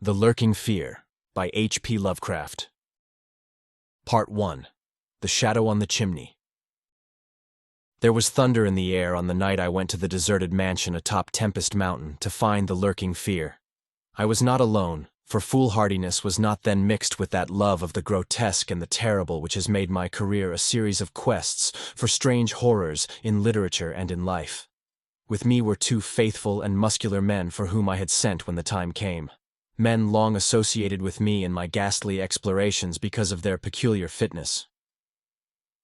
The Lurking Fear by H.P. Lovecraft. Part 1. The Shadow on the Chimney. There was thunder in the air on the night I went to the deserted mansion atop Tempest Mountain to find the lurking fear. I was not alone, for foolhardiness was not then mixed with that love of the grotesque and the terrible which has made my career a series of quests for strange horrors in literature and in life. With me were two faithful and muscular men for whom I had sent when the time came. Men long associated with me in my ghastly explorations because of their peculiar fitness.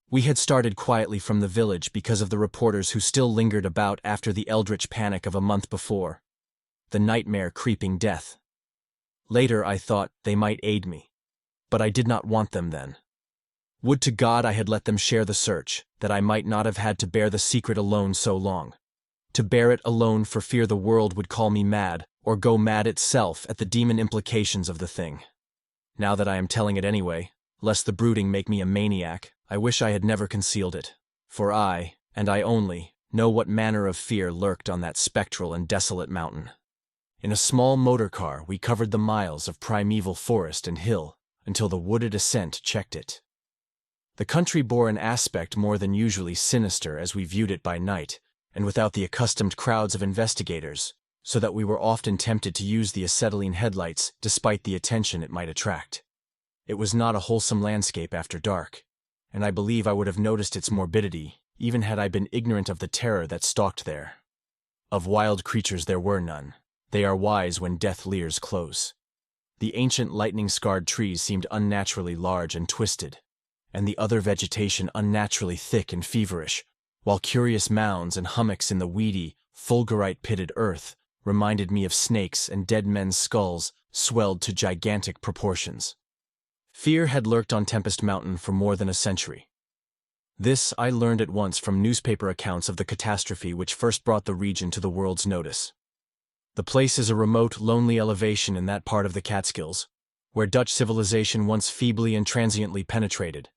We had started quietly from the village because of the reporters who still lingered about after the eldritch panic of a month before. The nightmare creeping death. Later I thought they might aid me. But I did not want them then. Would to God I had let them share the search, that I might not have had to bear the secret alone so long. To bear it alone for fear the world would call me mad, or go mad itself at the demon implications of the thing. Now that I am telling it anyway, lest the brooding make me a maniac, I wish I had never concealed it. For I, and I only, know what manner of fear lurked on that spectral and desolate mountain. In a small motor car we covered the miles of primeval forest and hill, until the wooded ascent checked it. The country bore an aspect more than usually sinister as we viewed it by night, and without the accustomed crowds of investigators, so that we were often tempted to use the acetylene headlights despite the attention it might attract. It was not a wholesome landscape after dark, and I believe I would have noticed its morbidity, even had I been ignorant of the terror that stalked there. Of wild creatures there were none. They are wise when death leers close. The ancient lightning-scarred trees seemed unnaturally large and twisted, and the other vegetation unnaturally thick and feverish, while curious mounds and hummocks in the weedy, fulgurite-pitted earth reminded me of snakes and dead men's skulls swelled to gigantic proportions. Fear had lurked on Tempest Mountain for more than a century. This I learned at once from newspaper accounts of the catastrophe which first brought the region to the world's notice. The place is a remote, lonely elevation in that part of the Catskills, where Dutch civilization once feebly and transiently penetrated,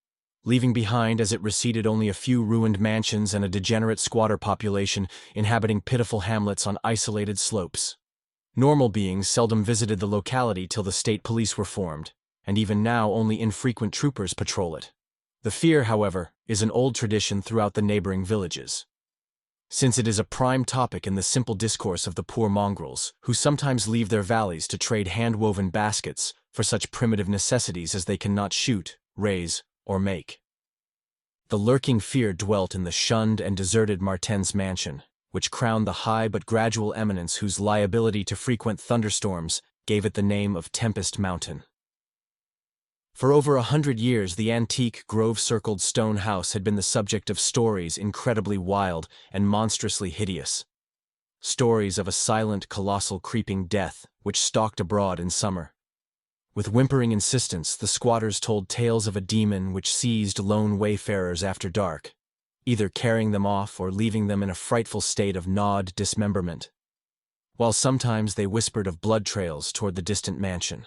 leaving behind as it receded only a few ruined mansions and a degenerate squatter population inhabiting pitiful hamlets on isolated slopes. Normal beings seldom visited the locality till the state police were formed, and even now only infrequent troopers patrol it. The fear, however, is an old tradition throughout the neighboring villages, since it is a prime topic in the simple discourse of the poor mongrels, who sometimes leave their valleys to trade hand-woven baskets for such primitive necessities as they cannot shoot, raise, or make. The lurking fear dwelt in the shunned and deserted Martens mansion, which crowned the high but gradual eminence whose liability to frequent thunderstorms gave it the name of Tempest Mountain. For over 100 years the antique grove-circled stone house had been the subject of stories incredibly wild and monstrously hideous. Stories of a silent, colossal creeping death which stalked abroad in summer. With whimpering insistence, the squatters told tales of a demon which seized lone wayfarers after dark, either carrying them off or leaving them in a frightful state of gnawed dismemberment, while sometimes they whispered of blood trails toward the distant mansion.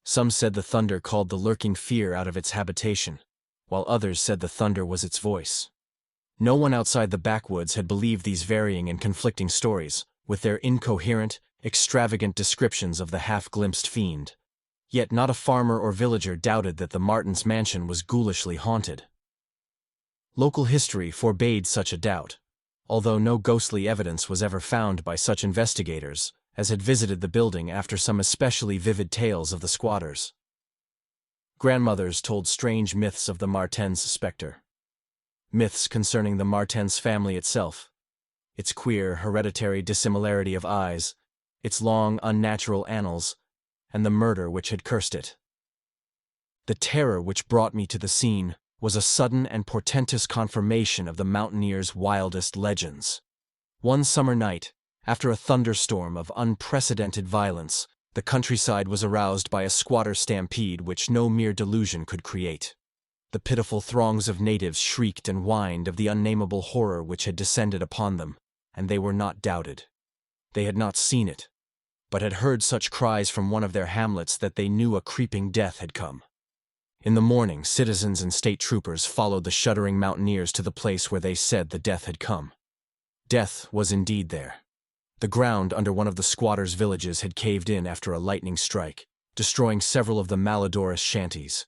Some said the thunder called the lurking fear out of its habitation, while others said the thunder was its voice. No one outside the backwoods had believed these varying and conflicting stories, with their incoherent, extravagant descriptions of the half-glimpsed fiend. Yet not a farmer or villager doubted that the Martens' mansion was ghoulishly haunted. Local history forbade such a doubt, although no ghostly evidence was ever found by such investigators as had visited the building after some especially vivid tales of the squatters. Grandmothers told strange myths of the Martens' specter. Myths concerning the Martens family itself, its queer, hereditary dissimilarity of eyes, its long, unnatural annals, and the murder which had cursed it. The terror which brought me to the scene was a sudden and portentous confirmation of the mountaineers' wildest legends. One summer night, after a thunderstorm of unprecedented violence, the countryside was aroused by a squatter stampede which no mere delusion could create. The pitiful throngs of natives shrieked and whined of the unnameable horror which had descended upon them, and they were not doubted. They had not seen it, but had heard such cries from one of their hamlets that they knew a creeping death had come. In the morning, citizens and state troopers followed the shuddering mountaineers to the place where they said the death had come. Death was indeed there. The ground under one of the squatters' villages had caved in after a lightning strike, destroying several of the malodorous shanties.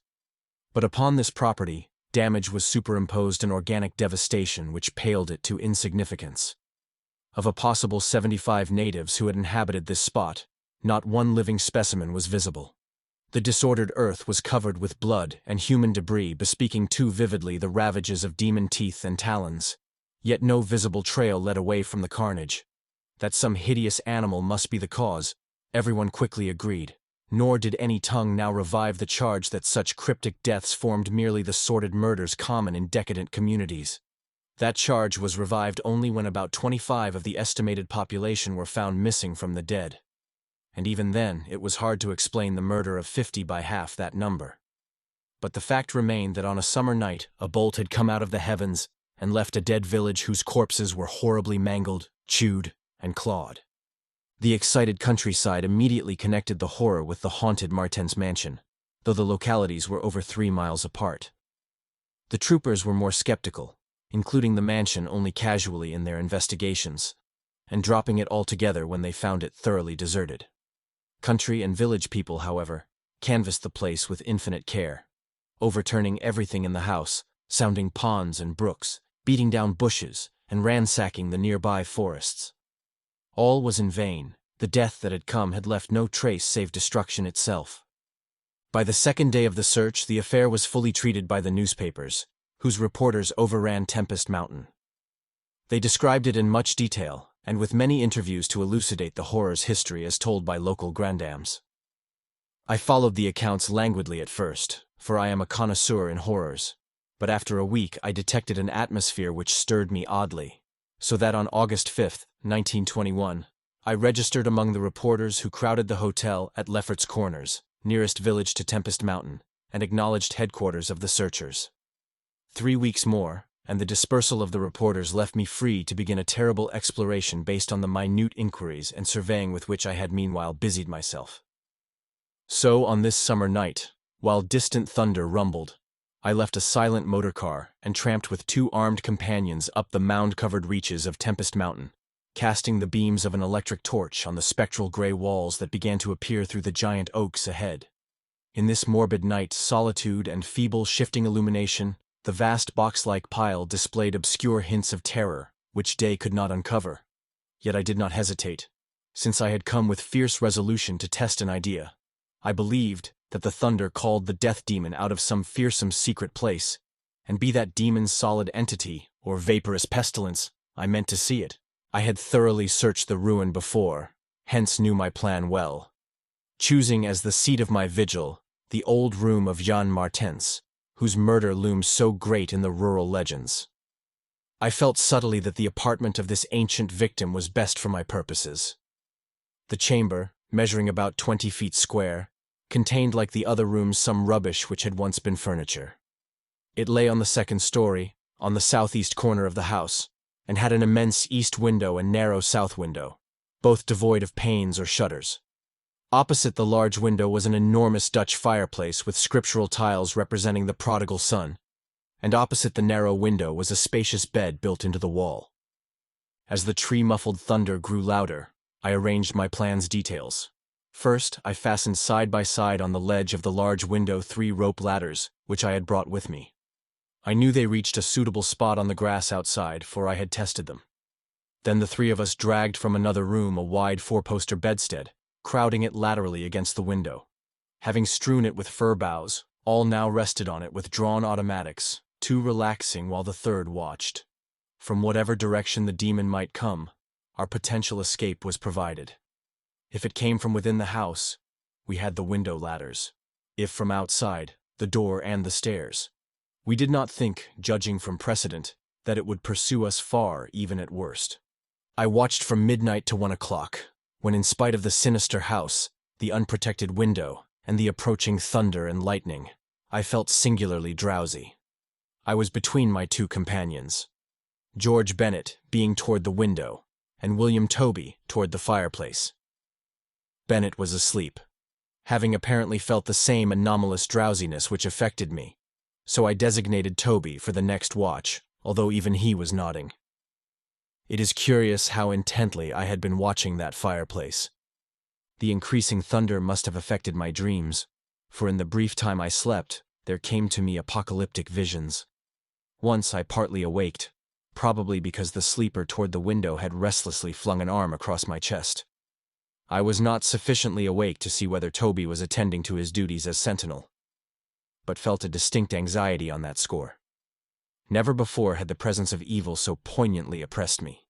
But upon this property, damage was superimposed an organic devastation which paled it to insignificance. Of a possible 75 natives who had inhabited this spot, not one living specimen was visible. The disordered earth was covered with blood and human debris bespeaking too vividly the ravages of demon teeth and talons, yet no visible trail led away from the carnage. That some hideous animal must be the cause, everyone quickly agreed, nor did any tongue now revive the charge that such cryptic deaths formed merely the sordid murders common in decadent communities. That charge was revived only when about 25 of the estimated population were found missing from the dead. And even then, it was hard to explain the murder of 50 by half that number. But the fact remained that on a summer night, a bolt had come out of the heavens and left a dead village whose corpses were horribly mangled, chewed, and clawed. The excited countryside immediately connected the horror with the haunted Martens mansion, though the localities were over 3 miles apart. The troopers were more skeptical, including the mansion only casually in their investigations, and dropping it altogether when they found it thoroughly deserted. Country and village people, however, canvassed the place with infinite care, overturning everything in the house, sounding ponds and brooks, beating down bushes, and ransacking the nearby forests. All was in vain. The death that had come had left no trace save destruction itself. By the second day of the search, the affair was fully treated by the newspapers, whose reporters overran Tempest Mountain. They described it in much detail, and with many interviews to elucidate the horror's history as told by local grandams. I followed the accounts languidly at first, for I am a connoisseur in horrors, but after a week I detected an atmosphere which stirred me oddly, so that on August 5, 1921, I registered among the reporters who crowded the hotel at Lefferts Corners, nearest village to Tempest Mountain, and acknowledged headquarters of the searchers. 3 weeks more, and the dispersal of the reporters left me free to begin a terrible exploration based on the minute inquiries and surveying with which I had meanwhile busied myself. So, on this summer night, while distant thunder rumbled, I left a silent motor car and tramped with 2 armed companions up the mound-covered reaches of Tempest Mountain, casting the beams of an electric torch on the spectral gray walls that began to appear through the giant oaks ahead. In this morbid night, solitude and feeble shifting illumination, the vast box-like pile displayed obscure hints of terror, which day could not uncover. Yet I did not hesitate, since I had come with fierce resolution to test an idea. I believed that the thunder called the death demon out of some fearsome secret place, and be that demon's solid entity, or vaporous pestilence, I meant to see it. I had thoroughly searched the ruin before, hence knew my plan well, choosing as the seat of my vigil the old room of Jan Martens, whose murder looms so great in the rural legends. I felt subtly that the apartment of this ancient victim was best for my purposes. The chamber, measuring about 20 feet square, contained like the other rooms some rubbish which had once been furniture. It lay on the 2nd story, on the southeast corner of the house, and had an immense east window and narrow south window, both devoid of panes or shutters. Opposite the large window was an enormous Dutch fireplace with scriptural tiles representing the prodigal son, and opposite the narrow window was a spacious bed built into the wall. As the tree-muffled thunder grew louder, I arranged my plan's details. First, I fastened side by side on the ledge of the large window 3 rope ladders, which I had brought with me. I knew they reached a suitable spot on the grass outside, for I had tested them. Then the 3 of us dragged from another room a wide 4-poster bedstead, crowding it laterally against the window. Having strewn it with fir boughs, all now rested on it with drawn automatics, 2 relaxing while the 3rd watched. From whatever direction the demon might come, our potential escape was provided. If it came from within the house, we had the window ladders. If from outside, the door and the stairs. We did not think, judging from precedent, that it would pursue us far even at worst. I watched from midnight to 1 o'clock, when in spite of the sinister house, the unprotected window, and the approaching thunder and lightning, I felt singularly drowsy. I was between my 2 companions, George Bennett being toward the window, and William Toby toward the fireplace. Bennett was asleep, having apparently felt the same anomalous drowsiness which affected me, so I designated Toby for the next watch, although even he was nodding. It is curious how intently I had been watching that fireplace. The increasing thunder must have affected my dreams, for in the brief time I slept, there came to me apocalyptic visions. Once I partly awaked, probably because the sleeper toward the window had restlessly flung an arm across my chest. I was not sufficiently awake to see whether Toby was attending to his duties as sentinel, but felt a distinct anxiety on that score. Never before had the presence of evil so poignantly oppressed me.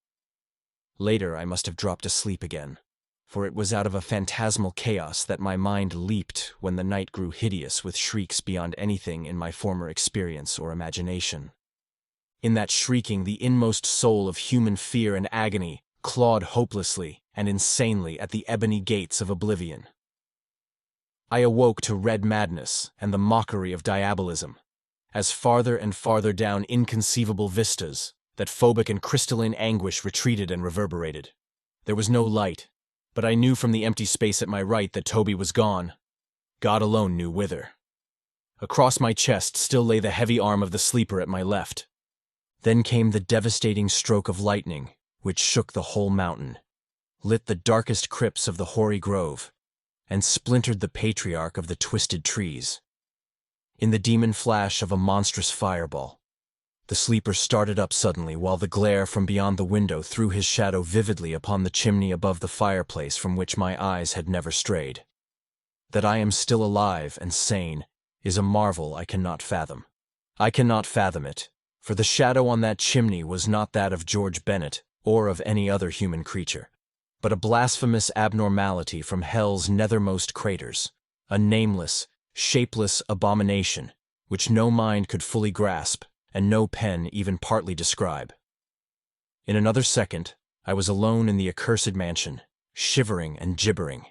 Later I must have dropped asleep again, for it was out of a phantasmal chaos that my mind leaped when the night grew hideous with shrieks beyond anything in my former experience or imagination. In that shrieking, the inmost soul of human fear and agony clawed hopelessly and insanely at the ebony gates of oblivion. I awoke to red madness and the mockery of diabolism, as farther and farther down inconceivable vistas, that phobic and crystalline anguish retreated and reverberated. There was no light, but I knew from the empty space at my right that Toby was gone. God alone knew whither. Across my chest still lay the heavy arm of the sleeper at my left. Then came the devastating stroke of lightning, which shook the whole mountain, lit the darkest crypts of the hoary grove, and splintered the patriarch of the twisted trees. In the demon flash of a monstrous fireball, the sleeper started up suddenly while the glare from beyond the window threw his shadow vividly upon the chimney above the fireplace from which my eyes had never strayed. That I am still alive and sane is a marvel I cannot fathom. I cannot fathom it, for the shadow on that chimney was not that of George Bennett or of any other human creature, but a blasphemous abnormality from hell's nethermost craters, a nameless, shapeless abomination which no mind could fully grasp and no pen even partly describe. In another second, I was alone in the accursed mansion, shivering and gibbering.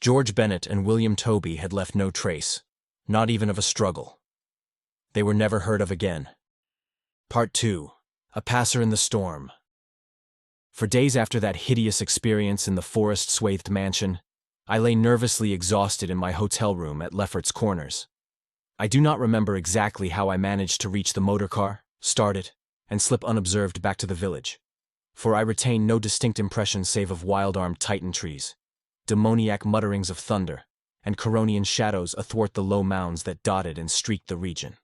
George Bennett and William Toby had left no trace, not even of a struggle. They were never heard of again. Part 2. A Passer in the Storm. For days after that hideous experience in the forest-swathed mansion, I lay nervously exhausted in my hotel room at Lefferts Corners. I do not remember exactly how I managed to reach the motor car, start it, and slip unobserved back to the village, for I retain no distinct impression save of wild-armed titan trees, demoniac mutterings of thunder, and Coronian shadows athwart the low mounds that dotted and streaked the region.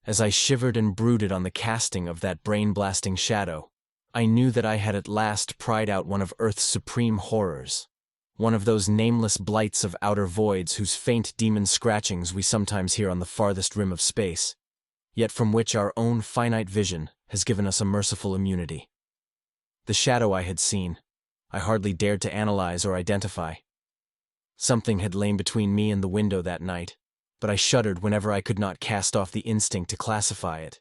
As I shivered and brooded on the casting of that brain-blasting shadow, I knew that I had at last pried out one of Earth's supreme horrors, one of those nameless blights of outer voids whose faint demon scratchings we sometimes hear on the farthest rim of space, yet from which our own finite vision has given us a merciful immunity. The shadow I had seen, I hardly dared to analyze or identify. Something had lain between me and the window that night, but I shuddered whenever I could not cast off the instinct to classify it.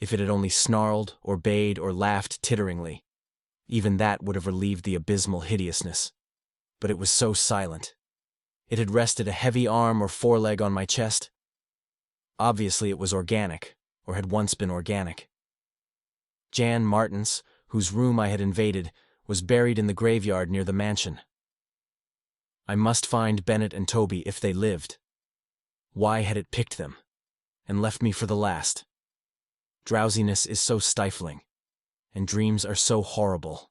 If it had only snarled, or bayed, or laughed titteringly, even that would have relieved the abysmal hideousness. But it was so silent. It had rested a heavy arm or foreleg on my chest. Obviously it was organic, or had once been organic. Jan Martins, whose room I had invaded, was buried in the graveyard near the mansion. I must find Bennett and Toby if they lived. Why had it picked them, and left me for the last? Drowsiness is so stifling, and dreams are so horrible.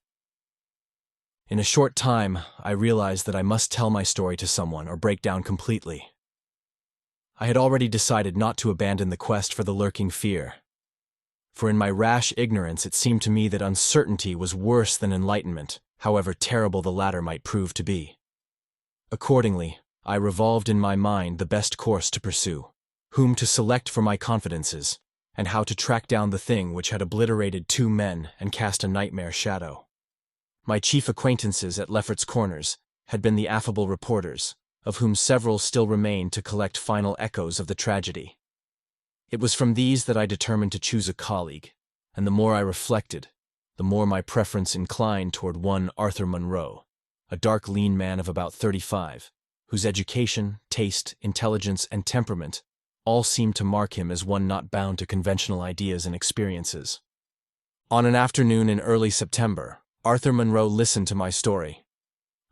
In a short time, I realized that I must tell my story to someone or break down completely. I had already decided not to abandon the quest for the lurking fear, for in my rash ignorance it seemed to me that uncertainty was worse than enlightenment, however terrible the latter might prove to be. Accordingly, I revolved in my mind the best course to pursue, whom to select for my confidences, and how to track down the thing which had obliterated 2 men and cast a nightmare shadow. My chief acquaintances at Lefferts Corners had been the affable reporters, of whom several still remained to collect final echoes of the tragedy. It was from these that I determined to choose a colleague, and the more I reflected, the more my preference inclined toward one Arthur Munro, a dark, lean man of about 35, whose education, taste, intelligence, and temperament all seemed to mark him as one not bound to conventional ideas and experiences. On an afternoon in early September, Arthur Munro listened to my story.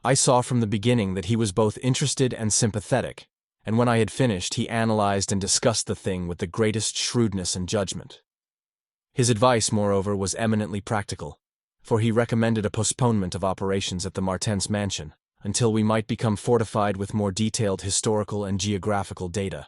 I saw from the beginning that he was both interested and sympathetic, and when I had finished, he analyzed and discussed the thing with the greatest shrewdness and judgment. His advice, moreover, was eminently practical, for he recommended a postponement of operations at the Martens mansion until we might become fortified with more detailed historical and geographical data.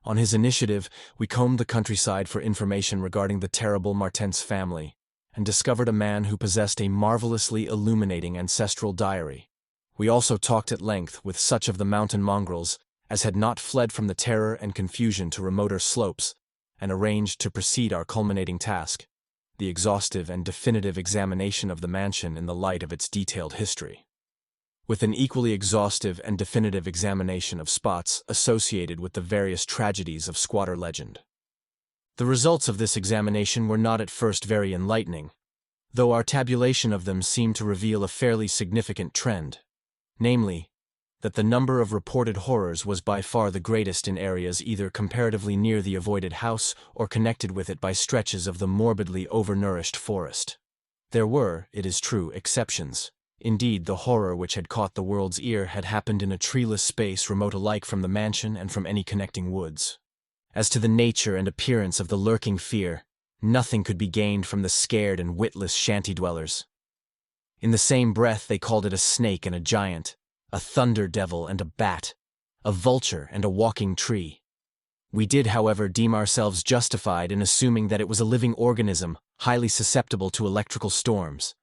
On his initiative, we combed the countryside for information regarding the terrible Martens family, and discovered a man who possessed a marvelously illuminating ancestral diary. We also talked at length with such of the mountain mongrels as had not fled from the terror and confusion to remoter slopes, and arranged to proceed our culminating task, the exhaustive and definitive examination of the mansion in the light of its detailed history, with an equally exhaustive and definitive examination of spots associated with the various tragedies of squatter legend. The results of this examination were not at first very enlightening, though our tabulation of them seemed to reveal a fairly significant trend, namely, that the number of reported horrors was by far the greatest in areas either comparatively near the avoided house or connected with it by stretches of the morbidly overnourished forest. There were, it is true, exceptions. Indeed, the horror which had caught the world's ear had happened in a treeless space remote alike from the mansion and from any connecting woods. As to the nature and appearance of the lurking fear, nothing could be gained from the scared and witless shanty-dwellers. In the same breath they called it a snake and a giant, a thunder devil and a bat, a vulture and a walking tree. We did, however, deem ourselves justified in assuming that it was a living organism, highly susceptible to electrical storms.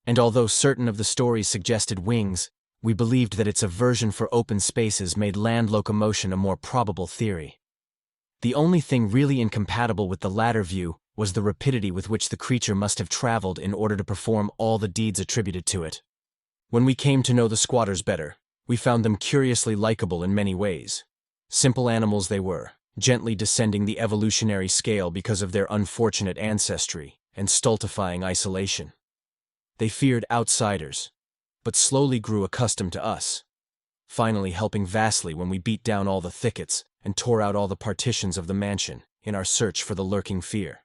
And although certain of the stories suggested wings, we believed that its aversion for open spaces made land locomotion a more probable theory. The only thing really incompatible with the latter view was the rapidity with which the creature must have traveled in order to perform all the deeds attributed to it. When we came to know the squatters better, we found them curiously likable in many ways. Simple animals they were, gently descending the evolutionary scale because of their unfortunate ancestry and stultifying isolation. They feared outsiders, but slowly grew accustomed to us, finally helping vastly when we beat down all the thickets and tore out all the partitions of the mansion in our search for the lurking fear.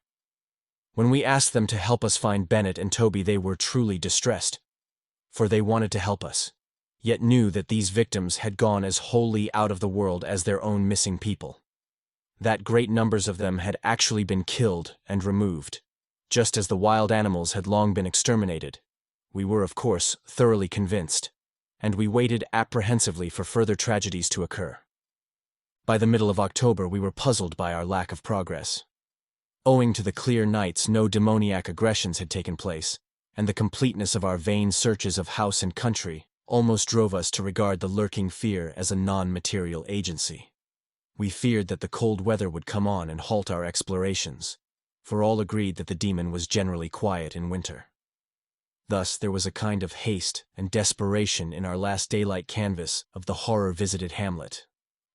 When we asked them to help us find Bennett and Toby, they were truly distressed, for they wanted to help us, yet knew that these victims had gone as wholly out of the world as their own missing people. That great numbers of them had actually been killed and removed, just as the wild animals had long been exterminated. We were, of course, thoroughly convinced, and we waited apprehensively for further tragedies to occur. By the middle of October we were puzzled by our lack of progress. Owing to the clear nights, no demoniac aggressions had taken place, and the completeness of our vain searches of house and country almost drove us to regard the lurking fear as a non-material agency. We feared that the cold weather would come on and halt our explorations, for all agreed that the demon was generally quiet in winter. Thus there was a kind of haste and desperation in our last daylight canvass of the horror-visited hamlet,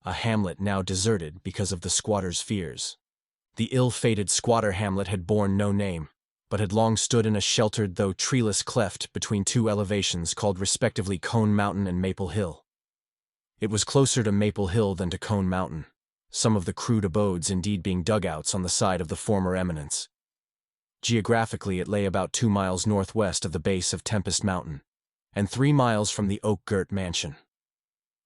a hamlet now deserted because of the squatter's fears. The ill-fated squatter hamlet had borne no name, but had long stood in a sheltered though treeless cleft between two elevations called respectively Cone Mountain and Maple Hill. It was closer to Maple Hill than to Cone Mountain, some of the crude abodes indeed being dugouts on the side of the former eminence. Geographically it lay about 2 miles northwest of the base of Tempest Mountain, and 3 miles from the oak-girt mansion.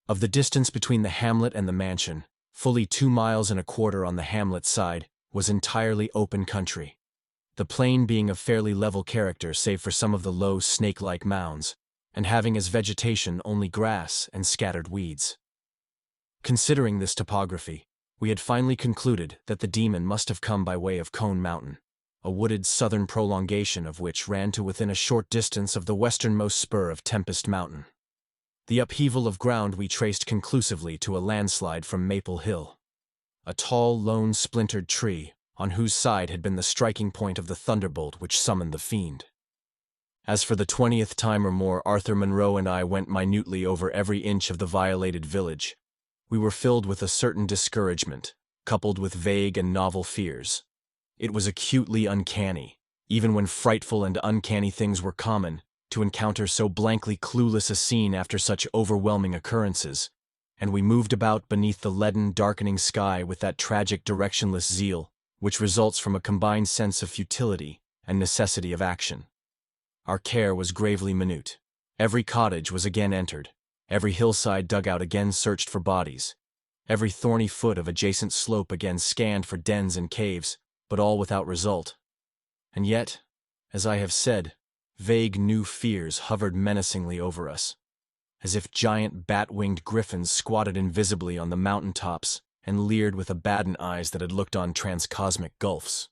Of the distance between the hamlet and the mansion, fully 2 miles and a quarter on the hamlet side was entirely open country, the plain being of fairly level character save for some of the low snake-like mounds, and having as vegetation only grass and scattered weeds. Considering this topography, we had finally concluded that the demon must have come by way of Cone Mountain, a wooded southern prolongation of which ran to within a short distance of the westernmost spur of Tempest Mountain. The upheaval of ground we traced conclusively to a landslide from Maple Hill, a tall, lone, splintered tree on whose side had been the striking point of the thunderbolt which summoned the fiend. As for the 20th time or more Arthur Monroe and I went minutely over every inch of the violated village, we were filled with a certain discouragement, coupled with vague and novel fears. It was acutely uncanny, even when frightful and uncanny things were common, to encounter so blankly clueless a scene after such overwhelming occurrences, and we moved about beneath the leaden, darkening sky with that tragic directionless zeal which results from a combined sense of futility and necessity of action. Our care was gravely minute. Every cottage was again entered, every hillside dugout again searched for bodies, every thorny foot of adjacent slope again scanned for dens and caves, but all without result. And yet, as I have said, vague new fears hovered menacingly over us, as if giant bat-winged griffins squatted invisibly on the mountain tops and leered with abandoned eyes that had looked on transcosmic gulfs.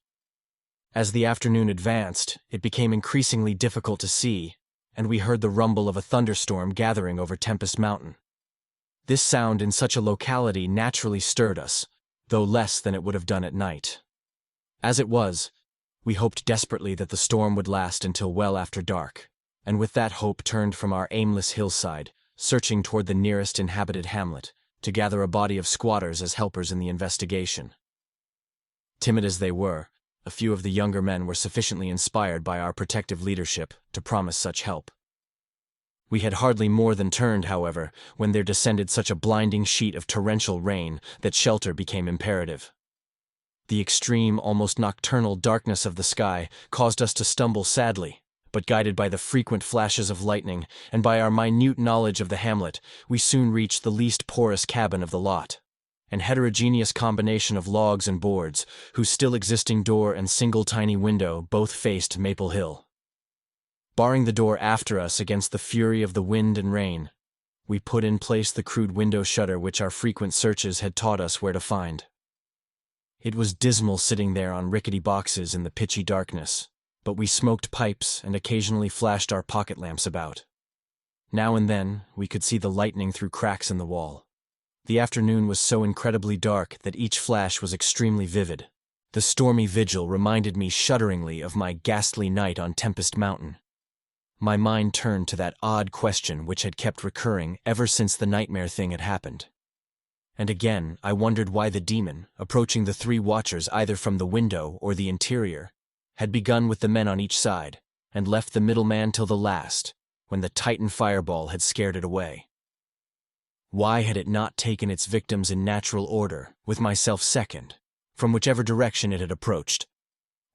As the afternoon advanced, it became increasingly difficult to see, and we heard the rumble of a thunderstorm gathering over Tempest Mountain. This sound in such a locality naturally stirred us, though less than it would have done at night. As it was, we hoped desperately that the storm would last until well after dark, and with that hope turned from our aimless hillside, searching toward the nearest inhabited hamlet, to gather a body of squatters as helpers in the investigation. Timid as they were, a few of the younger men were sufficiently inspired by our protective leadership to promise such help. We had hardly more than turned, however, when there descended such a blinding sheet of torrential rain that shelter became imperative. The extreme, almost nocturnal darkness of the sky caused us to stumble sadly, but guided by the frequent flashes of lightning and by our minute knowledge of the hamlet, we soon reached the least porous cabin of the lot, an heterogeneous combination of logs and boards, whose still existing door and single tiny window both faced Maple Hill. Barring the door after us against the fury of the wind and rain, we put in place the crude window shutter which our frequent searches had taught us where to find. It was dismal sitting there on rickety boxes in the pitchy darkness, but we smoked pipes and occasionally flashed our pocket lamps about. Now and then, we could see the lightning through cracks in the wall. The afternoon was so incredibly dark that each flash was extremely vivid. The stormy vigil reminded me shudderingly of my ghastly night on Tempest Mountain. My mind turned to that odd question which had kept recurring ever since the nightmare thing had happened. And again, I wondered why the demon, approaching the three watchers either from the window or the interior, had begun with the men on each side, and left the middleman till the last, when the Titan fireball had scared it away. Why had it not taken its victims in natural order, with myself second, from whichever direction it had approached?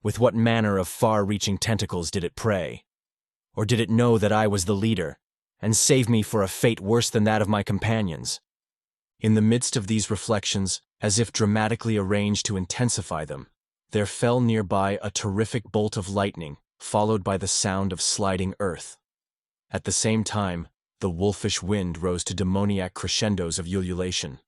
With what manner of far-reaching tentacles did it prey? Or did it know that I was the leader, and save me for a fate worse than that of my companions? In the midst of these reflections, as if dramatically arranged to intensify them, there fell nearby a terrific bolt of lightning, followed by the sound of sliding earth. At the same time, the wolfish wind rose to demoniac crescendos of ululation.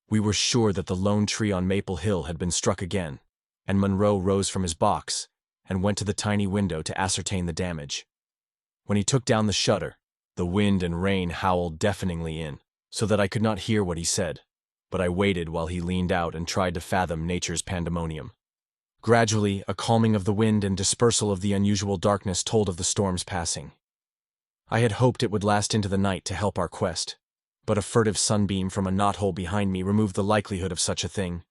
We were sure that the lone tree on Maple Hill had been struck again, and Monroe rose from his box and went to the tiny window to ascertain the damage. When he took down the shutter, the wind and rain howled deafeningly in, so that I could not hear what he said, but I waited while he leaned out and tried to fathom nature's pandemonium. Gradually, a calming of the wind and dispersal of the unusual darkness told of the storm's passing. I had hoped it would last into the night to help our quest, but a furtive sunbeam from a knothole behind me removed the likelihood of such a thing.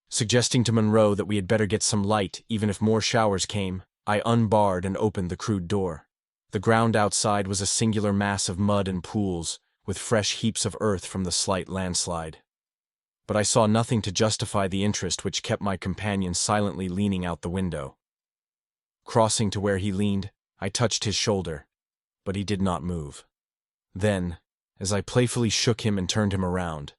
Suggesting to Monroe that we had better get some light even if more showers came, I unbarred and opened the crude door. The ground outside was a singular mass of mud and pools, with fresh heaps of earth from the slight landslide. But I saw nothing to justify the interest which kept my companion silently leaning out the window. Crossing to where he leaned, I touched his shoulder, but he did not move. Then, as I playfully shook him and turned him around,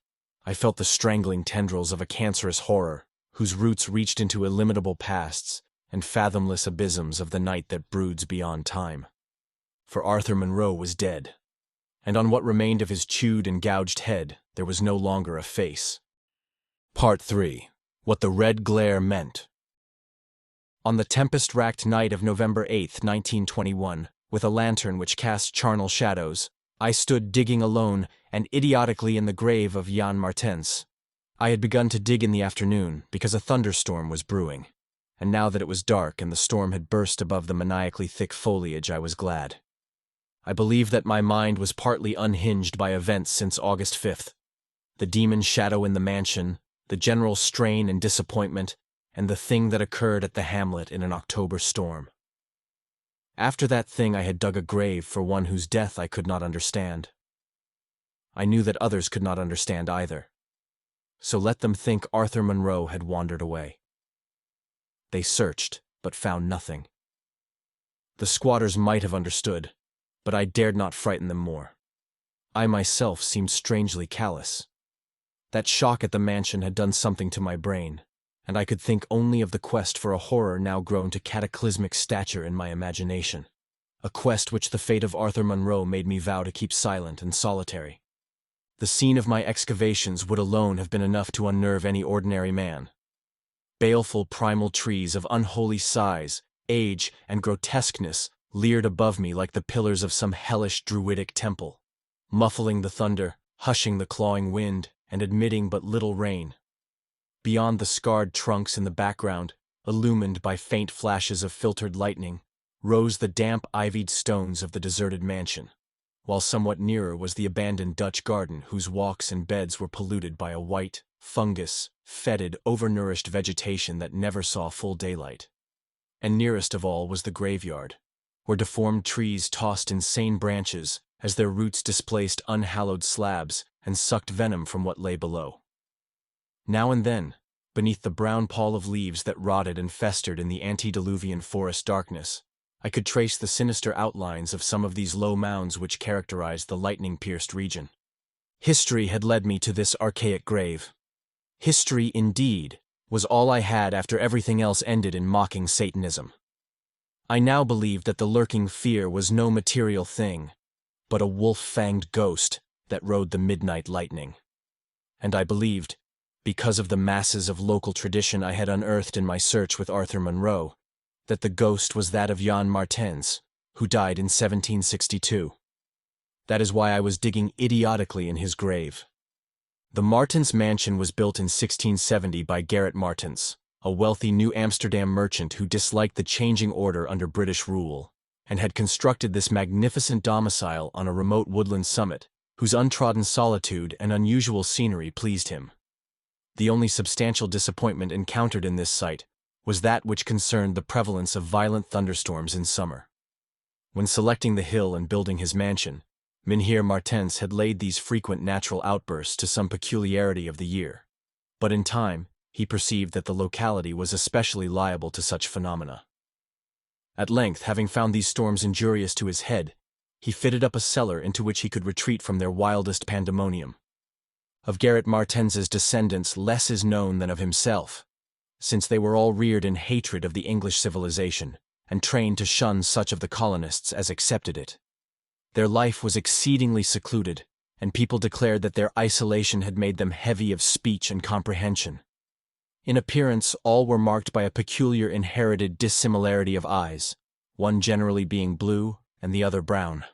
I felt the strangling tendrils of a cancerous horror, whose roots reached into illimitable pasts and fathomless abysms of the night that broods beyond time. For Arthur Monroe was dead, and on what remained of his chewed and gouged head there was no longer a face. Part 3. What the Red Glare Meant. On the tempest-racked night of November 8, 1921, with a lantern which cast charnel shadows, I stood digging alone and idiotically in the grave of Jan Martens. I had begun to dig in the afternoon because a thunderstorm was brewing, and now that it was dark and the storm had burst above the maniacally thick foliage, I was glad. I believe that my mind was partly unhinged by events since August 5th. The demon shadow in the mansion, the general strain and disappointment, and the thing that occurred at the hamlet in an October storm. After that thing I had dug a grave for one whose death I could not understand. I knew that others could not understand either. So let them think Arthur Monroe had wandered away. They searched, but found nothing. The squatters might have understood, but I dared not frighten them more. I myself seemed strangely callous. That shock at the mansion had done something to my brain, and I could think only of the quest for a horror now grown to cataclysmic stature in my imagination. a quest which the fate of Arthur Monroe made me vow to keep silent and solitary. The scene of my excavations would alone have been enough to unnerve any ordinary man. Baleful primal trees of unholy size, age, and grotesqueness leered above me like the pillars of some hellish druidic temple, muffling the thunder, hushing the clawing wind, and admitting but little rain. Beyond the scarred trunks in the background, illumined by faint flashes of filtered lightning, rose the damp ivied stones of the deserted mansion, while somewhat nearer was the abandoned Dutch garden whose walks and beds were polluted by a white, fungus, fetid, overnourished vegetation that never saw full daylight. And nearest of all was the graveyard, where deformed trees tossed insane branches as their roots displaced unhallowed slabs and sucked venom from what lay below. Now and then, beneath the brown pall of leaves that rotted and festered in the antediluvian forest darkness, I could trace the sinister outlines of some of these low mounds which characterized the lightning-pierced region. History had led me to this archaic grave. History, indeed, was all I had after everything else ended in mocking Satanism. I now believed that the lurking fear was no material thing, but a wolf-fanged ghost that rode the midnight lightning. And I believed, because of the masses of local tradition I had unearthed in my search with Arthur Monroe, that the ghost was that of Jan Martens, who died in 1762. That is why I was digging idiotically in his grave. The Martens mansion was built in 1670 by Gerrit Martens, a wealthy New Amsterdam merchant who disliked the changing order under British rule, and had constructed this magnificent domicile on a remote woodland summit, whose untrodden solitude and unusual scenery pleased him. The only substantial disappointment encountered in this site was that which concerned the prevalence of violent thunderstorms in summer. When selecting the hill and building his mansion, Mynheer Martens had laid these frequent natural outbursts to some peculiarity of the year. But in time, he perceived that the locality was especially liable to such phenomena. At length, having found these storms injurious to his head, he fitted up a cellar into which he could retreat from their wildest pandemonium. Of Gerrit Martens's descendants less is known than of himself, since they were all reared in hatred of the English civilization, and trained to shun such of the colonists as accepted it. Their life was exceedingly secluded, and people declared that their isolation had made them heavy of speech and comprehension. In appearance, all were marked by a peculiar inherited dissimilarity of eyes, one generally being blue and the other brown.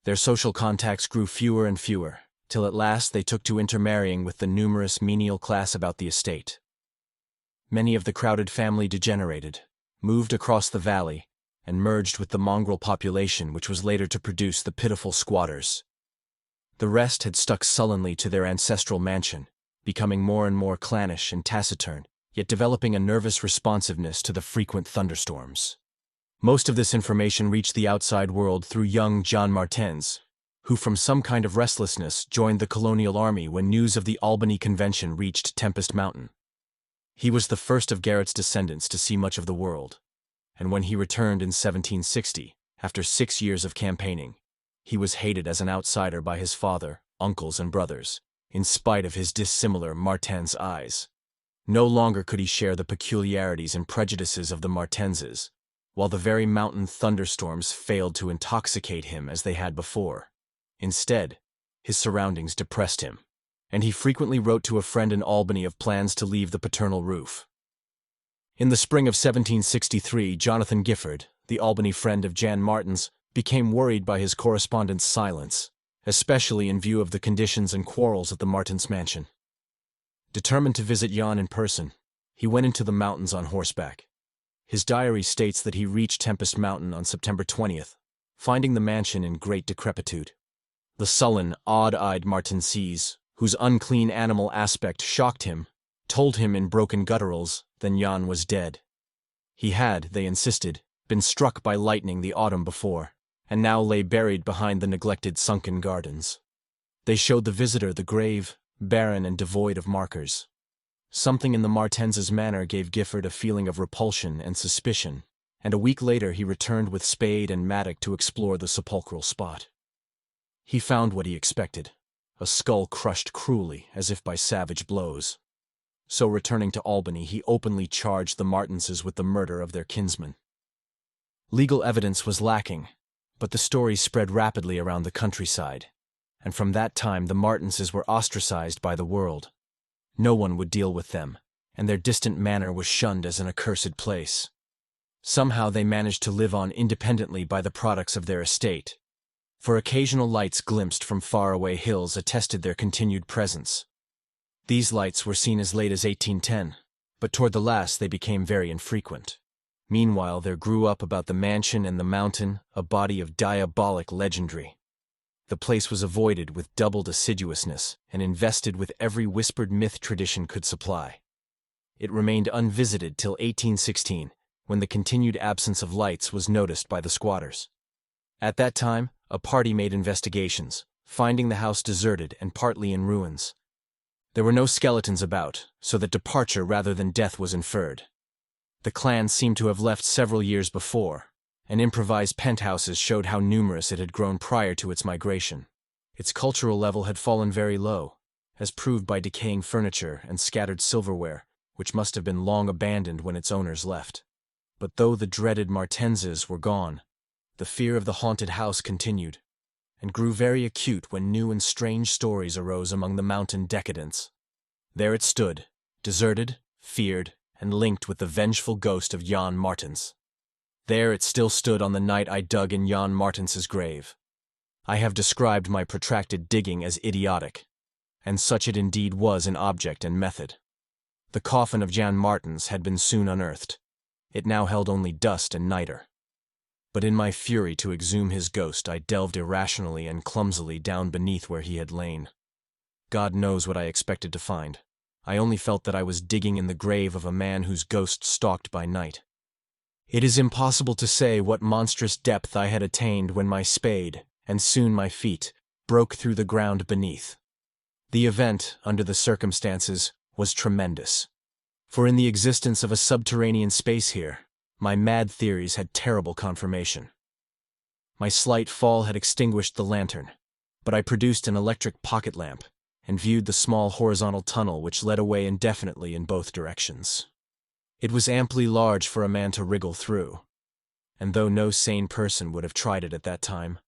Their social contacts grew fewer and fewer, till at last they took to intermarrying with the numerous menial class about the estate. Many of the crowded family degenerated, moved across the valley, and merged with the mongrel population which was later to produce the pitiful squatters. The rest had stuck sullenly to their ancestral mansion, becoming more and more clannish and taciturn, yet developing a nervous responsiveness to the frequent thunderstorms. Most of this information reached the outside world through young Jan Martens, who from some kind of restlessness joined the colonial army when news of the Albany Convention reached Tempest Mountain. He was the first of Gerrit's descendants to see much of the world, and when he returned in 1760, after 6 years of campaigning, he was hated as an outsider by his father, uncles, and brothers, in spite of his dissimilar Martens eyes. No longer could he share the peculiarities and prejudices of the Martenses, while the very mountain thunderstorms failed to intoxicate him as they had before. Instead, his surroundings depressed him, and he frequently wrote to a friend in Albany of plans to leave the paternal roof. In the spring of 1763, Jonathan Gifford, the Albany friend of Jan Martens, became worried by his correspondent's silence, especially in view of the conditions and quarrels at the Martens mansion. Determined to visit Jan in person, he went into the mountains on horseback. His diary states that he reached Tempest Mountain on September 20th, finding the mansion in great decrepitude. The sullen, odd-eyed Martenses, whose unclean animal aspect shocked him, told him in broken gutturals that Jan was dead. He had, they insisted, been struck by lightning the autumn before, and now lay buried behind the neglected sunken gardens. They showed the visitor the grave, barren and devoid of markers. Something in the Martenses' manner gave Gifford a feeling of repulsion and suspicion, and a week later he returned with spade and mattock to explore the sepulchral spot. He found what he expected, a skull crushed cruelly as if by savage blows. So returning to Albany, he openly charged the Martenses with the murder of their kinsman. Legal evidence was lacking, But the story spread rapidly around the countryside, and from that time the Martenses were ostracized by the world. No one would deal with them, and their distant manor was shunned as an accursed place. Somehow they managed to live on independently by the products of their estate, for occasional lights glimpsed from faraway hills attested their continued presence. These lights were seen as late as 1810, but toward the last they became very infrequent. Meanwhile there grew up about the mansion and the mountain a body of diabolic legendry. The place was avoided with doubled assiduousness and invested with every whispered myth tradition could supply. It remained unvisited till 1816, when the continued absence of lights was noticed by the squatters. At that time, a party made investigations, finding the house deserted and partly in ruins. There were no skeletons about, so that departure rather than death was inferred. The clan seemed to have left several years before, and improvised penthouses showed how numerous it had grown prior to its migration. Its cultural level had fallen very low, as proved by decaying furniture and scattered silverware, which must have been long abandoned when its owners left. But though the dreaded Martenses were gone, the fear of the haunted house continued, and grew very acute when new and strange stories arose among the mountain decadents. There it stood, deserted, feared, and linked with the vengeful ghost of Jan Martens. There it still stood on the night I dug in Jan Martens's grave. I have described my protracted digging as idiotic, and such it indeed was in object and method. The coffin of Jan Martens had been soon unearthed. It now held only dust and niter. But in my fury to exhume his ghost, I delved irrationally and clumsily down beneath where he had lain. God knows what I expected to find. I only felt that I was digging in the grave of a man whose ghost stalked by night. It is impossible to say what monstrous depth I had attained when my spade, and soon my feet, broke through the ground beneath. The event, under the circumstances, was tremendous. For in the existence of a subterranean space here, my mad theories had terrible confirmation. My slight fall had extinguished the lantern, but I produced an electric pocket lamp and viewed the small horizontal tunnel which led away indefinitely in both directions. It was amply large for a man to wriggle through, and though no sane person would have tried it at that time,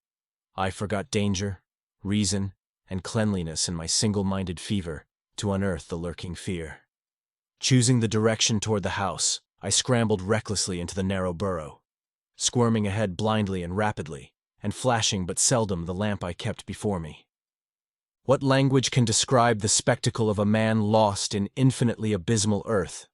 I forgot danger, reason, and cleanliness in my single-minded fever to unearth the lurking fear. Choosing the direction toward the house, I scrambled recklessly into the narrow burrow, squirming ahead blindly and rapidly, and flashing but seldom the lamp I kept before me. What language can describe the spectacle of a man lost in infinitely abysmal earth?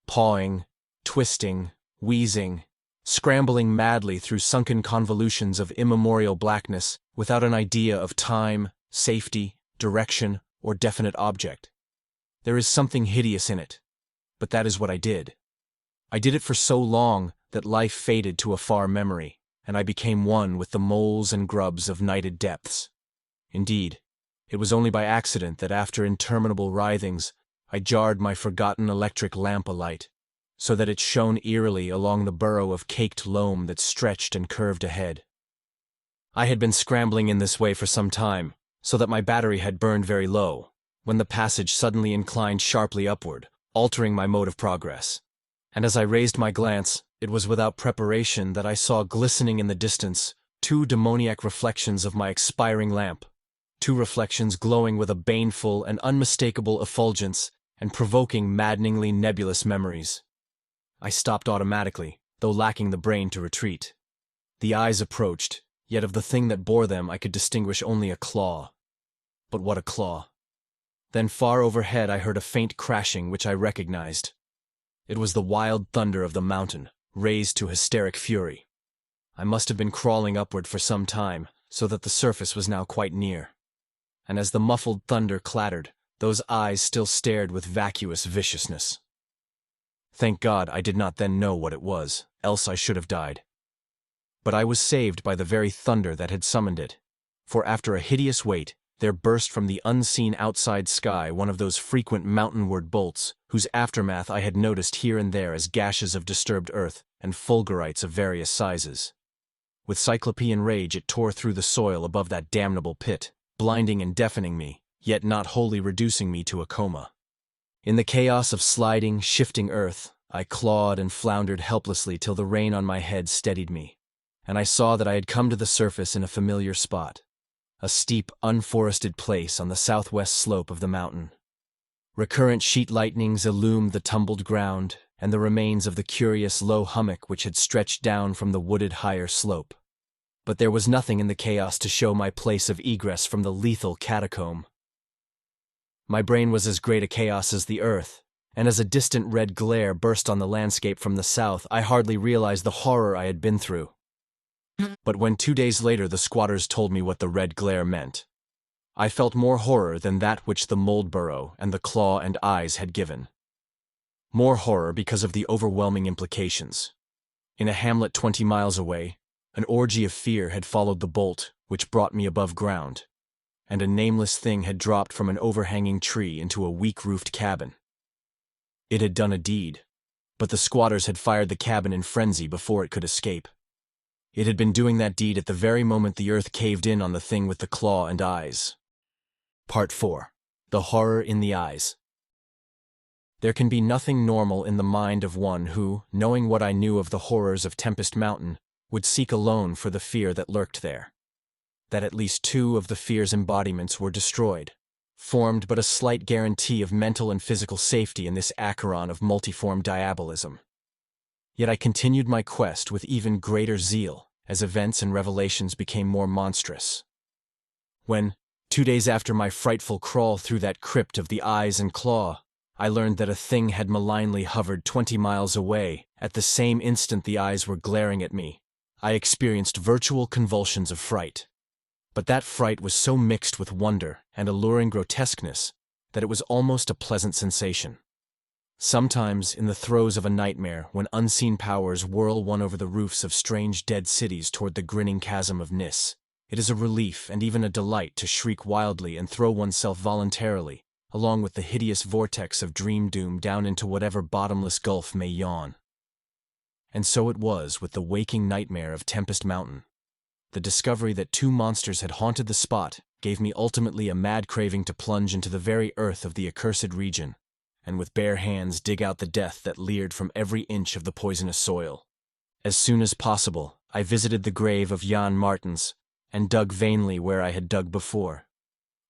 Pawing, twisting, wheezing, scrambling madly through sunken convolutions of immemorial blackness without an idea of time, safety, direction, or definite object. There is something hideous in it, but that is what I did. I did it for so long that life faded to a far memory, and I became one with the moles and grubs of nighted depths. Indeed, it was only by accident that after interminable writhings, I jarred my forgotten electric lamp alight, so that it shone eerily along the burrow of caked loam that stretched and curved ahead. I had been scrambling in this way for some time, so that my battery had burned very low, when the passage suddenly inclined sharply upward, altering my mode of progress. And as I raised my glance, it was without preparation that I saw glistening in the distance 2 demoniac reflections of my expiring lamp, 2 reflections glowing with a baneful and unmistakable effulgence and provoking maddeningly nebulous memories. I stopped automatically, though lacking the brain to retreat. The eyes approached, yet of the thing that bore them I could distinguish only a claw. But what a claw! Then far overhead I heard a faint crashing which I recognized. It was the wild thunder of the mountain, raised to hysteric fury. I must have been crawling upward for some time, so that the surface was now quite near. And as the muffled thunder clattered, those eyes still stared with vacuous viciousness. Thank God I did not then know what it was, else I should have died. But I was saved by the very thunder that had summoned it, for after a hideous wait, there burst from the unseen outside sky one of those frequent mountainward bolts, whose aftermath I had noticed here and there as gashes of disturbed earth and fulgurites of various sizes. With cyclopean rage it tore through the soil above that damnable pit, blinding and deafening me, yet not wholly reducing me to a coma. In the chaos of sliding, shifting earth, I clawed and floundered helplessly till the rain on my head steadied me, and I saw that I had come to the surface in a familiar spot, a steep, unforested place on the southwest slope of the mountain. Recurrent sheet lightnings illumined the tumbled ground and the remains of the curious low hummock which had stretched down from the wooded higher slope. But there was nothing in the chaos to show my place of egress from the lethal catacomb. My brain was as great a chaos as the earth, and as a distant red glare burst on the landscape from the south, I hardly realized the horror I had been through. But when 2 days later the squatters told me what the red glare meant, I felt more horror than that which the mold burrow and the claw and eyes had given. More horror because of the overwhelming implications. In a hamlet 20 miles away, an orgy of fear had followed the bolt which brought me above ground, and a nameless thing had dropped from an overhanging tree into a weak-roofed cabin. It had done a deed, but the squatters had fired the cabin in frenzy before it could escape. It had been doing that deed at the very moment the earth caved in on the thing with the claw and eyes. Part 4. The Horror in the Eyes. There can be nothing normal in the mind of one who, knowing what I knew of the horrors of Tempest Mountain, would seek alone for the fear that lurked there. That at least 2 of the fear's embodiments were destroyed, formed but a slight guarantee of mental and physical safety in this Acheron of multiform diabolism. Yet I continued my quest with even greater zeal as events and revelations became more monstrous. When, 2 days after my frightful crawl through that crypt of the eyes and claw, I learned that a thing had malignly hovered 20 miles away at the same instant the eyes were glaring at me, I experienced virtual convulsions of fright. But that fright was so mixed with wonder and alluring grotesqueness that it was almost a pleasant sensation. Sometimes, in the throes of a nightmare, when unseen powers whirl one over the roofs of strange dead cities toward the grinning chasm of Nis, it is a relief and even a delight to shriek wildly and throw oneself voluntarily, along with the hideous vortex of dream doom down into whatever bottomless gulf may yawn. And so it was with the waking nightmare of Tempest Mountain. The discovery that 2 monsters had haunted the spot gave me ultimately a mad craving to plunge into the very earth of the accursed region, and with bare hands dig out the death that leered from every inch of the poisonous soil. As soon as possible, I visited the grave of Jan Martens, and dug vainly where I had dug before.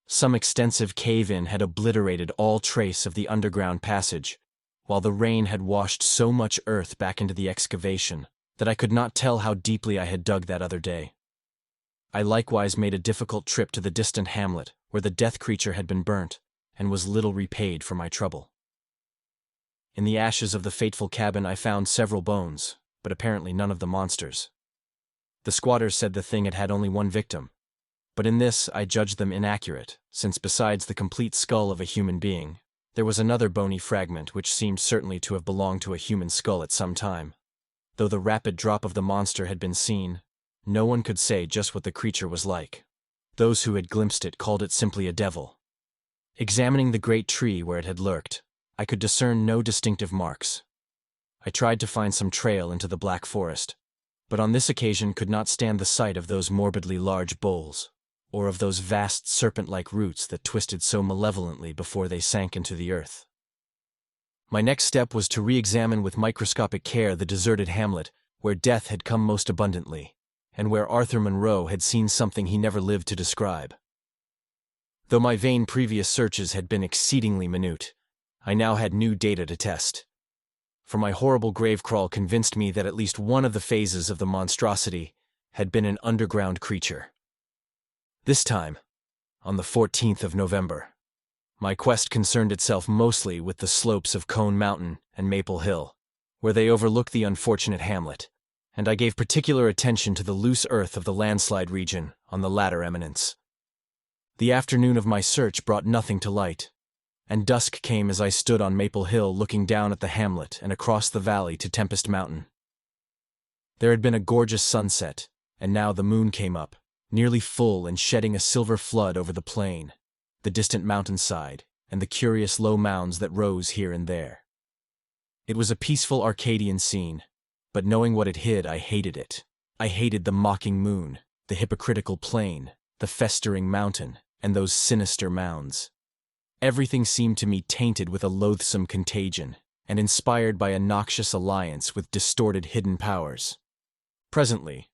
Some extensive cave-in had obliterated all trace of the underground passage, while the rain had washed so much earth back into the excavation that I could not tell how deeply I had dug that other day. I likewise made a difficult trip to the distant hamlet where the death creature had been burnt, and was little repaid for my trouble. In the ashes of the fateful cabin I found several bones, but apparently none of the monsters. The squatters said the thing had had only 1 victim, but in this I judged them inaccurate, since besides the complete skull of a human being, there was another bony fragment which seemed certainly to have belonged to a human skull at some time. Though the rapid drop of the monster had been seen, no one could say just what the creature was like. Those who had glimpsed it called it simply a devil. Examining the great tree where it had lurked, I could discern no distinctive marks. I tried to find some trail into the black forest, but on this occasion could not stand the sight of those morbidly large boles, or of those vast serpent-like roots that twisted so malevolently before they sank into the earth. My next step was to re-examine with microscopic care the deserted hamlet where death had come most abundantly, and where Arthur Monroe had seen something he never lived to describe. Though my vain previous searches had been exceedingly minute, I now had new data to test. For my horrible grave crawl convinced me that at least one of the phases of the monstrosity had been an underground creature. This time, on the 14th of November, my quest concerned itself mostly with the slopes of Cone Mountain and Maple Hill, where they overlook the unfortunate hamlet, and I gave particular attention to the loose earth of the landslide region on the latter eminence. The afternoon of my search brought nothing to light, and dusk came as I stood on Maple Hill looking down at the hamlet and across the valley to Tempest Mountain. There had been a gorgeous sunset, and now the moon came up, nearly full and shedding a silver flood over the plain, the distant mountainside, and the curious low mounds that rose here and there. It was a peaceful Arcadian scene, but knowing what it hid, I hated it. I hated the mocking moon, the hypocritical plain, the festering mountain, and those sinister mounds. Everything seemed to me tainted with a loathsome contagion, and inspired by a noxious alliance with distorted hidden powers. Presently,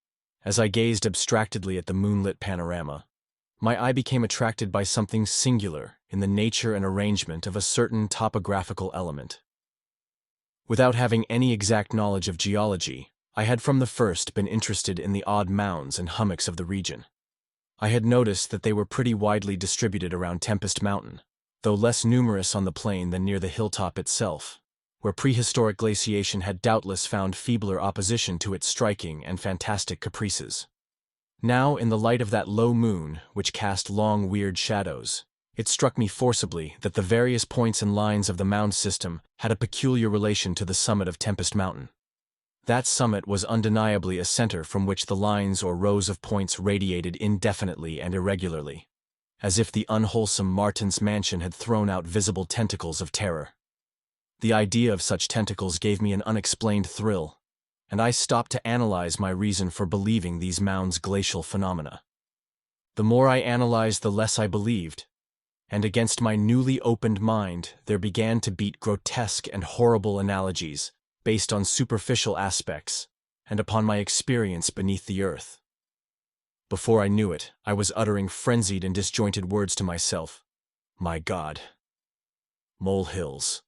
As I gazed abstractedly at the moonlit panorama, my eye became attracted by something singular in the nature and arrangement of a certain topographical element. Without having any exact knowledge of geology, I had from the first been interested in the odd mounds and hummocks of the region. I had noticed that they were pretty widely distributed around Tempest Mountain, though less numerous on the plain than near the hilltop itself, where prehistoric glaciation had doubtless found feebler opposition to its striking and fantastic caprices. Now, in the light of that low moon, which cast long, weird shadows, it struck me forcibly that the various points and lines of the mound system had a peculiar relation to the summit of Tempest Mountain. That summit was undeniably a center from which the lines or rows of points radiated indefinitely and irregularly, as if the unwholesome Martin's mansion had thrown out visible tentacles of terror. The idea of such tentacles gave me an unexplained thrill, and I stopped to analyze my reason for believing these mounds' glacial phenomena. The more I analyzed, the less I believed, and against my newly opened mind there began to beat grotesque and horrible analogies based on superficial aspects and upon my experience beneath the earth. Before I knew it, I was uttering frenzied and disjointed words to myself. My God. Molehills.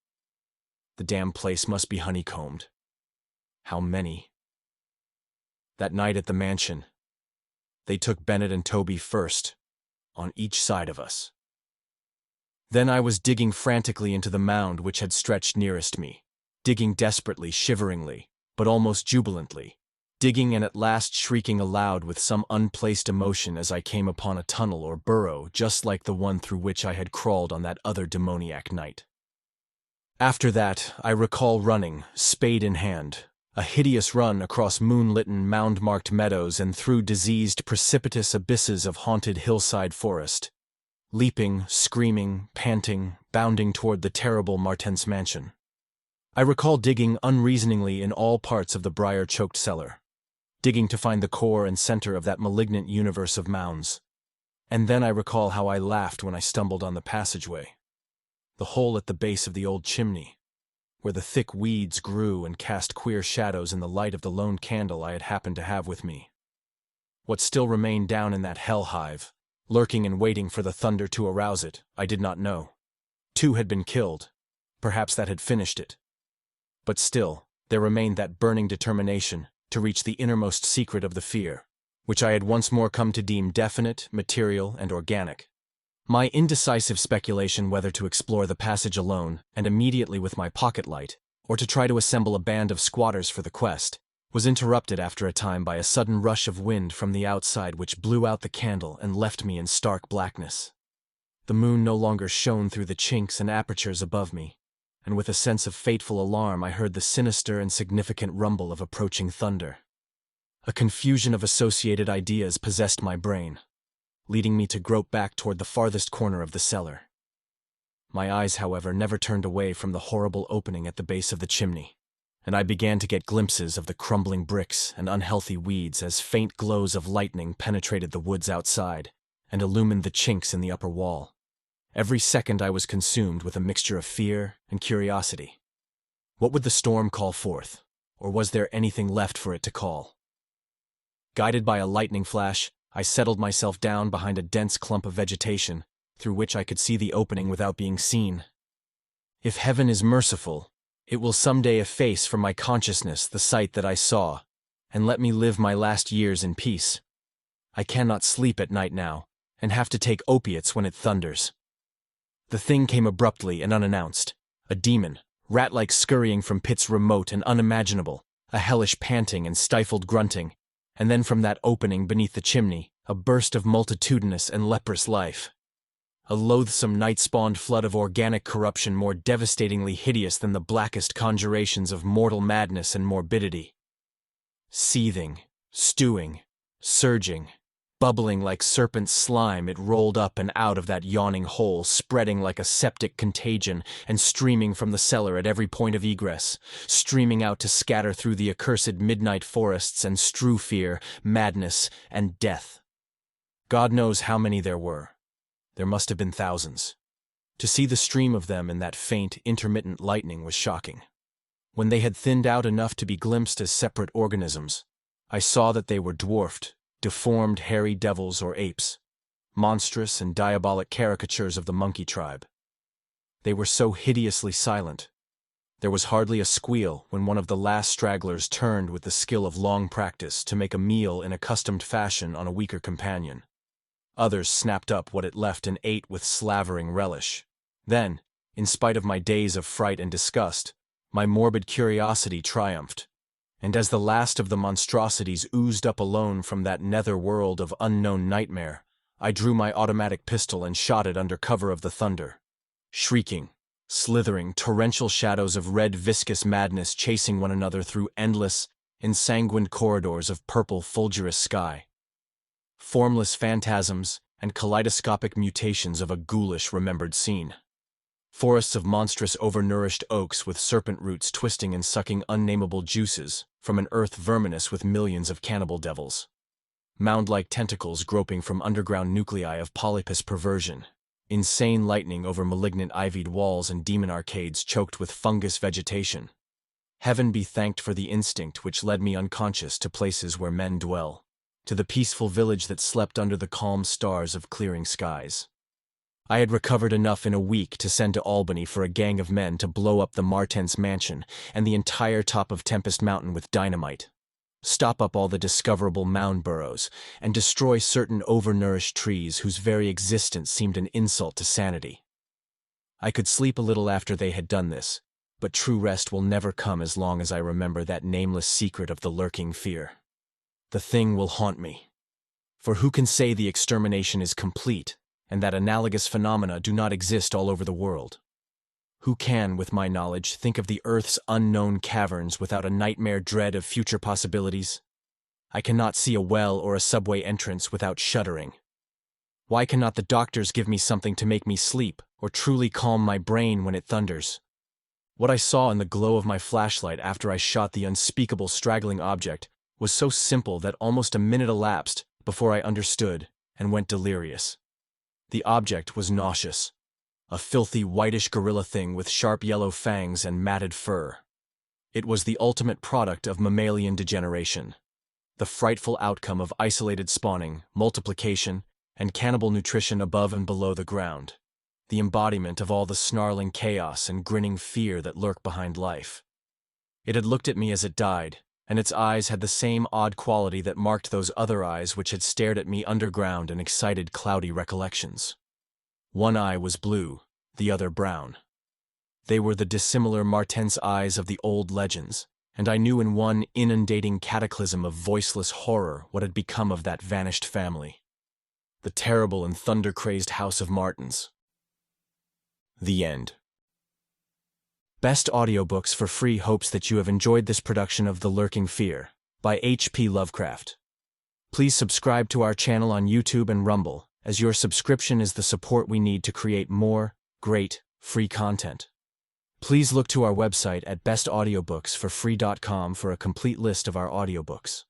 The damn place must be honeycombed. How many? That night at the mansion, they took Bennett and Toby first, on each side of us. Then I was digging frantically into the mound which had stretched nearest me, digging desperately, shiveringly, but almost jubilantly, digging and at last shrieking aloud with some unplaced emotion as I came upon a tunnel or burrow just like the one through which I had crawled on that other demoniac night. After that, I recall running, spade in hand, a hideous run across moonlitten, mound-marked meadows and through diseased, precipitous abysses of haunted hillside forest, leaping, screaming, panting, bounding toward the terrible Martens mansion. I recall digging unreasoningly in all parts of the briar-choked cellar, digging to find the core and center of that malignant universe of mounds. And then I recall how I laughed when I stumbled on the passageway, the hole at the base of the old chimney, where the thick weeds grew and cast queer shadows in the light of the lone candle I had happened to have with me. What still remained down in that hell hive, lurking and waiting for the thunder to arouse it, I did not know. 2 had been killed. Perhaps that had finished it. But still, there remained that burning determination to reach the innermost secret of the fear, which I had once more come to deem definite, material, and organic. My indecisive speculation whether to explore the passage alone and immediately with my pocket light, or to try to assemble a band of squatters for the quest, was interrupted after a time by a sudden rush of wind from the outside which blew out the candle and left me in stark blackness. The moon no longer shone through the chinks and apertures above me, and with a sense of fateful alarm I heard the sinister and significant rumble of approaching thunder. A confusion of associated ideas possessed my brain, leading me to grope back toward the farthest corner of the cellar. My eyes, however, never turned away from the horrible opening at the base of the chimney, and I began to get glimpses of the crumbling bricks and unhealthy weeds as faint glows of lightning penetrated the woods outside and illumined the chinks in the upper wall. Every second I was consumed with a mixture of fear and curiosity. What would the storm call forth, or was there anything left for it to call? Guided by a lightning flash, I settled myself down behind a dense clump of vegetation, through which I could see the opening without being seen. If heaven is merciful, it will someday efface from my consciousness the sight that I saw, and let me live my last years in peace. I cannot sleep at night now, and have to take opiates when it thunders. The thing came abruptly and unannounced, a demon, rat-like scurrying from pits remote and unimaginable, a hellish panting and stifled grunting, and then from that opening beneath the chimney, a burst of multitudinous and leprous life. A loathsome night-spawned flood of organic corruption more devastatingly hideous than the blackest conjurations of mortal madness and morbidity. Seething, stewing, surging, bubbling like serpent slime, it rolled up and out of that yawning hole, spreading like a septic contagion and streaming from the cellar at every point of egress, streaming out to scatter through the accursed midnight forests and strew fear, madness, and death. God knows how many there were. There must have been thousands. To see the stream of them in that faint, intermittent lightning was shocking. When they had thinned out enough to be glimpsed as separate organisms, I saw that they were dwarfed, deformed hairy devils or apes, monstrous and diabolic caricatures of the monkey tribe. They were so hideously silent. There was hardly a squeal when one of the last stragglers turned with the skill of long practice to make a meal in accustomed fashion on a weaker companion. Others snapped up what it left and ate with slavering relish. Then, in spite of my days of fright and disgust, my morbid curiosity triumphed, and as the last of the monstrosities oozed up alone from that nether world of unknown nightmare, I drew my automatic pistol and shot it under cover of the thunder. Shrieking, slithering, torrential shadows of red viscous madness chasing one another through endless, ensanguined corridors of purple fulgurous sky. Formless phantasms and kaleidoscopic mutations of a ghoulish remembered scene. Forests of monstrous overnourished oaks with serpent roots twisting and sucking unnameable juices from an earth verminous with millions of cannibal devils. Mound-like tentacles groping from underground nuclei of polypus perversion. Insane lightning over malignant ivied walls and demon arcades choked with fungus vegetation. Heaven be thanked for the instinct which led me unconscious to places where men dwell, to the peaceful village that slept under the calm stars of clearing skies. I had recovered enough in a week to send to Albany for a gang of men to blow up the Martens mansion and the entire top of Tempest Mountain with dynamite, stop up all the discoverable mound burrows, and destroy certain overnourished trees whose very existence seemed an insult to sanity. I could sleep a little after they had done this, but true rest will never come as long as I remember that nameless secret of the lurking fear. The thing will haunt me. For who can say the extermination is complete, and that analogous phenomena do not exist all over the world? Who can, with my knowledge, think of the Earth's unknown caverns without a nightmare dread of future possibilities? I cannot see a well or a subway entrance without shuddering. Why cannot the doctors give me something to make me sleep, or truly calm my brain when it thunders? What I saw in the glow of my flashlight after I shot the unspeakable straggling object was so simple that almost a minute elapsed before I understood and went delirious. The object was nauseous. A filthy, whitish gorilla thing with sharp yellow fangs and matted fur. It was the ultimate product of mammalian degeneration, the frightful outcome of isolated spawning, multiplication, and cannibal nutrition above and below the ground, the embodiment of all the snarling chaos and grinning fear that lurk behind life. It had looked at me as it died, and its eyes had the same odd quality that marked those other eyes which had stared at me underground and excited cloudy recollections. One eye was blue, the other brown. They were the dissimilar Martens eyes of the old legends, and I knew in one inundating cataclysm of voiceless horror what had become of that vanished family. The terrible and thunder-crazed House of Martens. The end. Best Audiobooks for Free hopes that you have enjoyed this production of The Lurking Fear by H.P. Lovecraft. Please subscribe to our channel on YouTube and Rumble, as your subscription is the support we need to create more, great, free content. Please look to our website at bestaudiobooksforfree.com for a complete list of our audiobooks.